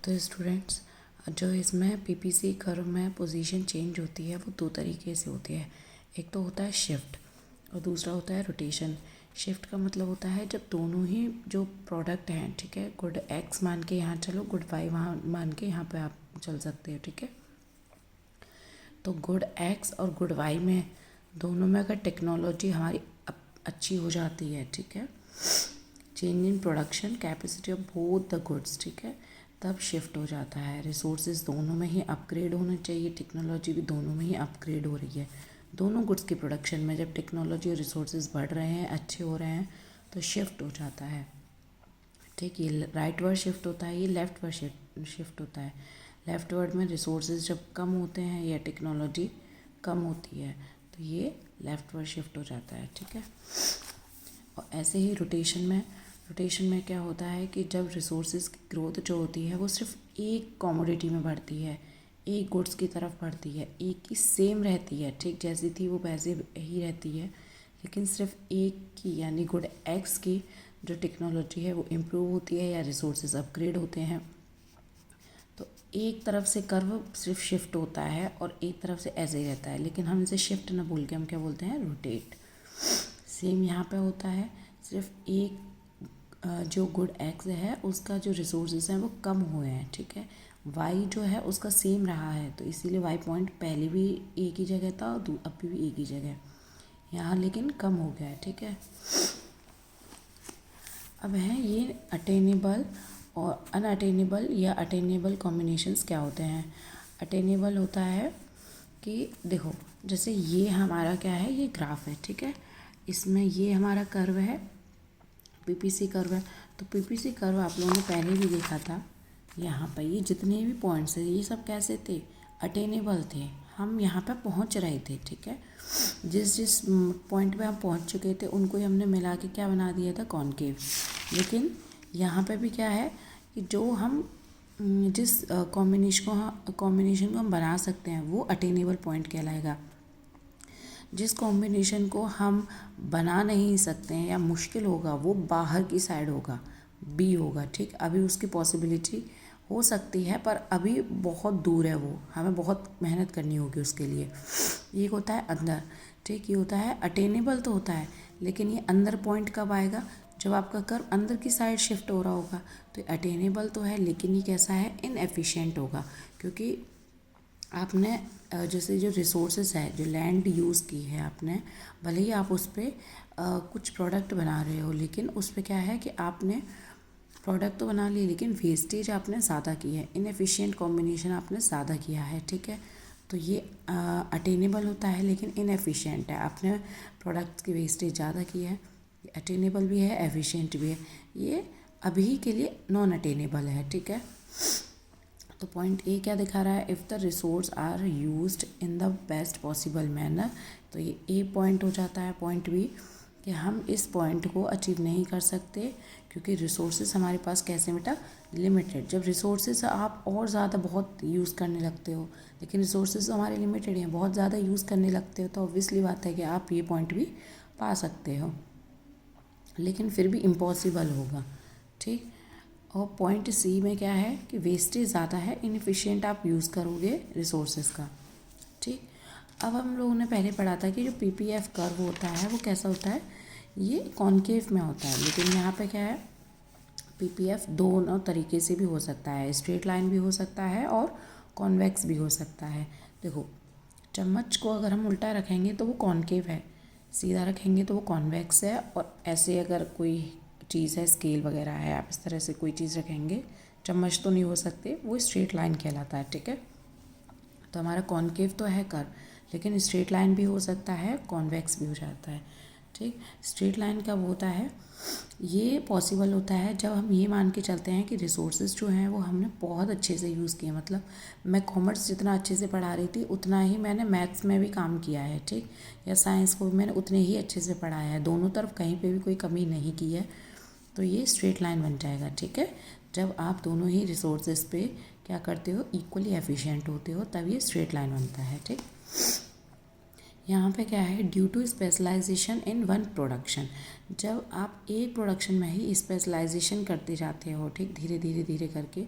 तो स्टूडेंट्स, जो इसमें पीपीसी कर्व में पोजीशन चेंज होती है वो दो तरीके से होती है। एक तो होता है शिफ्ट और दूसरा होता है रोटेशन। शिफ्ट का मतलब होता है जब दोनों ही जो प्रोडक्ट हैं, ठीक है, गुड एक्स मान के यहाँ चलो, गुड वाई वहाँ मान के यहाँ पे आप चल सकते हो, ठीक है। तो गुड एक्स और गुड वाई में दोनों में अगर टेक्नोलॉजी हमारी अच्छी हो जाती है, ठीक है, change in production capacity of both the goods, ठीक है, तब शिफ्ट हो जाता है। रिसोर्सेज दोनों में ही अपग्रेड होना चाहिए, टेक्नोलॉजी भी दोनों में ही अपग्रेड हो रही है। दोनों गुड्स के प्रोडक्शन में जब टेक्नोलॉजी और रिसोर्सेज बढ़ रहे हैं, अच्छे हो रहे हैं, तो शिफ्ट हो जाता है। ठीक, ये राइट वर्ड शिफ्ट होता है, ये लेफ्ट वर्ड शिफ्ट होता है। लेफ्ट वर्ड में रिसोर्सेज जब कम होते हैं या टेक्नोलॉजी कम होती है तो ये लेफ्ट वर्ड शिफ्ट हो जाता है, ठीक है। और ऐसे ही रोटेशन में क्या होता है कि जब रिसोर्सेज की ग्रोथ जो होती है वो सिर्फ एक कमोडिटी में बढ़ती है, एक गुड्स की तरफ बढ़ती है, एक ही सेम रहती है, ठीक जैसी थी वो वैसे ही रहती है, लेकिन सिर्फ एक की यानी गुड एक्स की जो टेक्नोलॉजी है वो इम्प्रूव होती है या रिसोर्सेज अपग्रेड होते हैं। तो एक तरफ से कर्व सिर्फ शिफ्ट होता है और एक तरफ से ऐसे ही रहता है, लेकिन हम इसे शिफ्ट ना बोल के हम क्या बोलते हैं, रोटेट। सेम यहाँ पे होता है, सिर्फ एक जो गुड एक्स है उसका जो रिसोर्सेज हैं वो कम हुए हैं, ठीक है। वाई जो है उसका सेम रहा है, तो इसीलिए वाई पॉइंट पहले भी एक ही जगह था और अभी भी एक ही जगह, यहाँ लेकिन कम हो गया है, ठीक है। अब है ये अटेनेबल और अनअटेनेबल या अटेनेबल कॉम्बिनेशंस क्या होते हैं। अटेनेबल होता है कि देखो, जैसे ये हमारा क्या है, ये ग्राफ है, ठीक है, इसमें ये हमारा कर्व है, पीपीसी कर्व है। तो पीपीसी कर्व आप लोगों ने पहले भी देखा था, यहाँ पर ये जितने भी पॉइंट्स हैं ये सब कैसे थे, अटेनेबल थे, हम यहाँ पर पहुँच रहे थे, ठीक है। जिस जिस पॉइंट पे हम पहुँच चुके थे उनको ही हमने मिला के क्या बना दिया था, कॉनकेव। लेकिन यहाँ पे भी क्या है कि जो हम जिस कॉम्बिनेशन को हम बना सकते हैं वो अटेनेबल पॉइंट कहलाएगा। जिस कॉम्बिनेशन को हम बना नहीं सकते हैं या मुश्किल होगा वो बाहर की साइड होगा, बी होगा, ठीक। अभी उसकी पॉसिबिलिटी हो सकती है पर अभी बहुत दूर है वो, हमें बहुत मेहनत करनी होगी उसके लिए। ये होता है अंदर, ठीक, ये होता है अटेनेबल तो होता है, लेकिन ये अंदर पॉइंट कब आएगा, जब आपका कर्व अंदर की साइड शिफ्ट हो रहा होगा। तो अटेनेबल तो है लेकिन ये कैसा है, इनएफिशिएंट होगा, क्योंकि आपने जैसे जो रिसोर्सेज है, जो लैंड यूज़ की है आपने, भले ही आप उस पर कुछ प्रोडक्ट बना रहे हो, लेकिन उस पर क्या है कि आपने प्रोडक्ट तो बना लिए लेकिन वेस्टेज आपने ज़्यादा की है, इनएफिशिएंट कॉम्बिनेशन आपने ज़्यादा किया है, ठीक है। तो ये अटेनेबल होता है लेकिन इनएफिशिएंट है, आपने प्रोडक्ट्स की वेस्टेज ज़्यादा की है। ये अटेनेबल भी है, एफिशिएंट भी है, ये अभी के लिए नॉन अटेनेबल है, ठीक है। तो पॉइंट ए क्या दिखा रहा है, if the resource are used in the best possible manner, तो ये ए पॉइंट हो जाता है। पॉइंट बी कि हम इस पॉइंट को अचीव नहीं कर सकते क्योंकि रिसोर्सेज हमारे पास कैसे बेटा, लिमिटेड। जब रिसोर्सेज आप और ज़्यादा बहुत यूज़ करने लगते हो, लेकिन रिसोर्सेज हमारे लिमिटेड हैं, बहुत ज़्यादा यूज़ करने लगते हो, तो ऑब्वियसली बात है कि आप ये पॉइंट भी पा सकते हो, लेकिन फिर भी इम्पॉसिबल होगा, ठीक। और पॉइंट सी में क्या है कि वेस्टेज ज़्यादा है, इनफिशिएंट आप यूज़ करोगे रिसोर्सेज का, ठीक। अब हम लोगों ने पहले पढ़ा था कि जो पीपीएफ कर्व होता है वो कैसा होता है, ये कॉनकेव में होता है, लेकिन यहाँ पे क्या है, पीपीएफ दोनों तरीके से भी हो सकता है, स्ट्रेट लाइन भी हो सकता है और कॉन्वेक्स भी हो सकता है। देखो, चम्मच को अगर हम उल्टा रखेंगे तो वो कॉनकेव है, सीधा रखेंगे तो वो कॉन्वेक्स है, और ऐसे अगर कोई चीज़ है, स्केल वगैरह है, आप इस तरह से कोई चीज़ रखेंगे, चम्मच तो नहीं हो सकते, वो स्ट्रेट लाइन कहलाता है, ठीक है। तो हमारा कॉनकेव तो है कर्व, लेकिन स्ट्रेट लाइन भी हो सकता है, कॉन्वेक्स भी हो जाता है, ठीक। स्ट्रेट लाइन कब होता है, ये पॉसिबल होता है जब हम ये मान के चलते हैं कि रिसोर्सेज जो हैं वो हमने बहुत अच्छे से यूज़ किए, मतलब मैं कॉमर्स जितना अच्छे से पढ़ा रही थी उतना ही मैंने मैथ्स में भी काम किया है, ठीक, या साइंस को भी मैंने उतने ही अच्छे से पढ़ाया है, दोनों तरफ कहीं पे भी कोई कमी नहीं की है, तो ये स्ट्रेट लाइन बन जाएगा, ठीक है। जब आप दोनों ही रिसोर्सेज पे क्या करते हो, इक्वली एफिशिएंट होते हो, तब ये स्ट्रेट लाइन बनता है, ठीक। यहाँ पे क्या है, due to specialization in one production. जब आप एक प्रोडक्शन में ही स्पेशलाइजेशन करते जाते हो, ठीक, धीरे धीरे धीरे करके,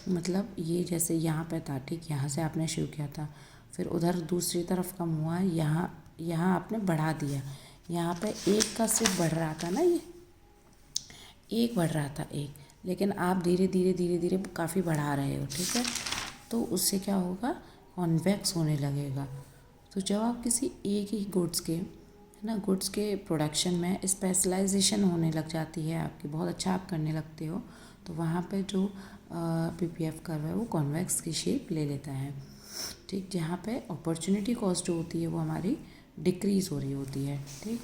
मतलब ये जैसे यहाँ पे था, ठीक, यहाँ से आपने शुरू किया था, फिर उधर दूसरी तरफ कम हुआ, यहाँ आपने बढ़ा दिया। यहाँ पे एक का सिर्फ बढ़ रहा था ना, ये एक बढ़ रहा था एक, लेकिन आप धीरे धीरे धीरे धीरे काफ़ी बढ़ा रहे हो, ठीक है। तो उससे क्या होगा, कॉन्वेक्स होने लगेगा। तो जब आप किसी एक ही गुड्स के, है ना, गुड्स के प्रोडक्शन में स्पेशलाइजेशन होने लग जाती है आपकी, बहुत अच्छा आप करने लगते हो, तो वहाँ पे जो पीपीएफ कर्व है वो कॉन्वेक्स की शेप ले लेता है, ठीक। जहाँ पे अपॉर्चुनिटी कॉस्ट जो होती है वो हमारी डिक्रीज़ हो रही होती है, ठीक।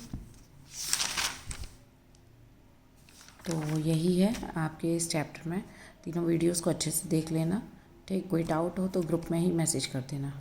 तो यही है आपके इस चैप्टर में। तीनों वीडियोस को अच्छे से देख लेना, ठीक। कोई डाउट हो तो ग्रुप में ही मैसेज कर देना।